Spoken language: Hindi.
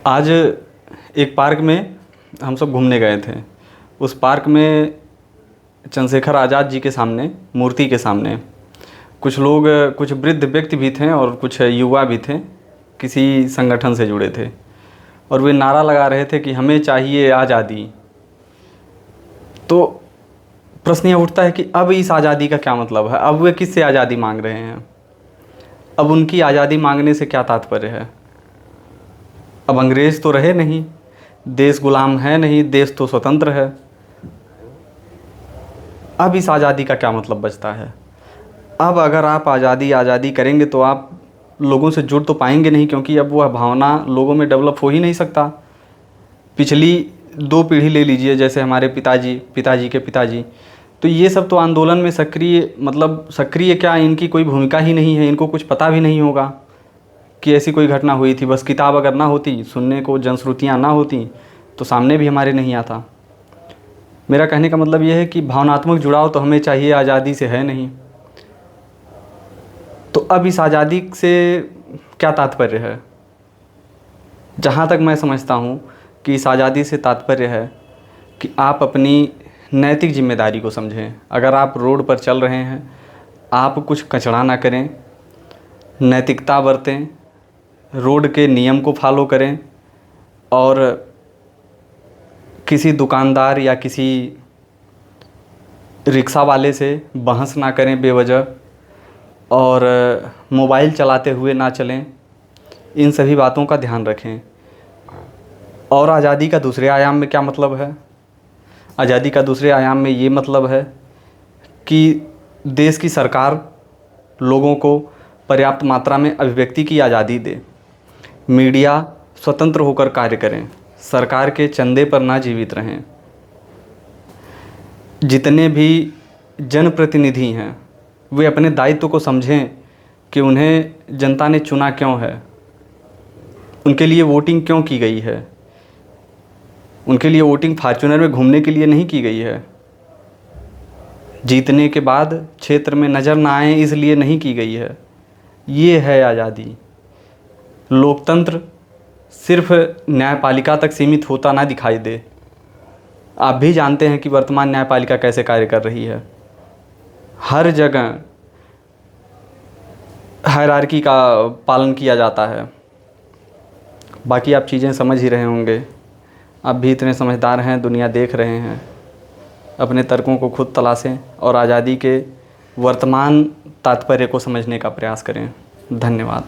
आज एक पार्क में हम सब घूमने गए थे। उस पार्क में चंद्रशेखर आज़ाद जी के सामने, मूर्ति के सामने कुछ लोग, कुछ वृद्ध व्यक्ति भी थे और कुछ युवा भी थे, किसी संगठन से जुड़े थे, और वे नारा लगा रहे थे कि हमें चाहिए आज़ादी। तो प्रश्न यह उठता है कि अब इस आज़ादी का क्या मतलब है? अब वे किससे आज़ादी मांग रहे हैं? अब उनकी आज़ादी मांगने से क्या तात्पर्य है? अब अंग्रेज़ तो रहे नहीं, देश गुलाम है नहीं, देश तो स्वतंत्र है। अब इस आज़ादी का क्या मतलब बचता है? अब अगर आप आज़ादी आज़ादी करेंगे तो आप लोगों से जुड़ तो पाएंगे नहीं, क्योंकि अब वह भावना लोगों में डेवलप हो ही नहीं सकता। पिछली 2 पीढ़ी ले लीजिए, जैसे हमारे पिताजी के पिताजी, तो ये सब तो आंदोलन में सक्रिय, मतलब सक्रिय क्या, इनकी कोई भूमिका ही नहीं है, इनको कुछ पता भी नहीं होगा कि ऐसी कोई घटना हुई थी। बस किताब अगर ना होती, सुनने को जनश्रुतियाँ ना होती, तो सामने भी हमारे नहीं आता। मेरा कहने का मतलब यह है कि भावनात्मक जुड़ाव तो हमें चाहिए, आज़ादी से है नहीं। तो अब इस आज़ादी से क्या तात्पर्य है? जहाँ तक मैं समझता हूँ कि इस आज़ादी से तात्पर्य है कि आप अपनी नैतिक जिम्मेदारी को समझें। अगर आप रोड पर चल रहे हैं, आप कुछ कचरा ना करें, नैतिकता बरतें, रोड के नियम को फॉलो करें, और किसी दुकानदार या किसी रिक्शा वाले से बहस ना करें बेवजह, और मोबाइल चलाते हुए ना चलें। इन सभी बातों का ध्यान रखें। और आज़ादी का दूसरे आयाम में क्या मतलब है? आज़ादी का दूसरे आयाम में ये मतलब है कि देश की सरकार लोगों को पर्याप्त मात्रा में अभिव्यक्ति की आज़ादी दे, मीडिया स्वतंत्र होकर कार्य करें, सरकार के चंदे पर ना जीवित रहें, जितने भी जनप्रतिनिधि हैं वे अपने दायित्व को समझें कि उन्हें जनता ने चुना क्यों है, उनके लिए वोटिंग क्यों की गई है। उनके लिए वोटिंग फॉर्च्यूनर में घूमने के लिए नहीं की गई है, जीतने के बाद क्षेत्र में नज़र ना आए इसलिए नहीं की गई है। ये है आज़ादी। लोकतंत्र सिर्फ न्यायपालिका तक सीमित होता ना दिखाई दे। आप भी जानते हैं कि वर्तमान न्यायपालिका कैसे कार्य कर रही है। हर जगह हायरार्की का पालन किया जाता है। बाकी आप चीज़ें समझ ही रहे होंगे। आप भी इतने समझदार हैं, दुनिया देख रहे हैं। अपने तर्कों को खुद तलाशें और आज़ादी के वर्तमान तात्पर्य को समझने का प्रयास करें। धन्यवाद।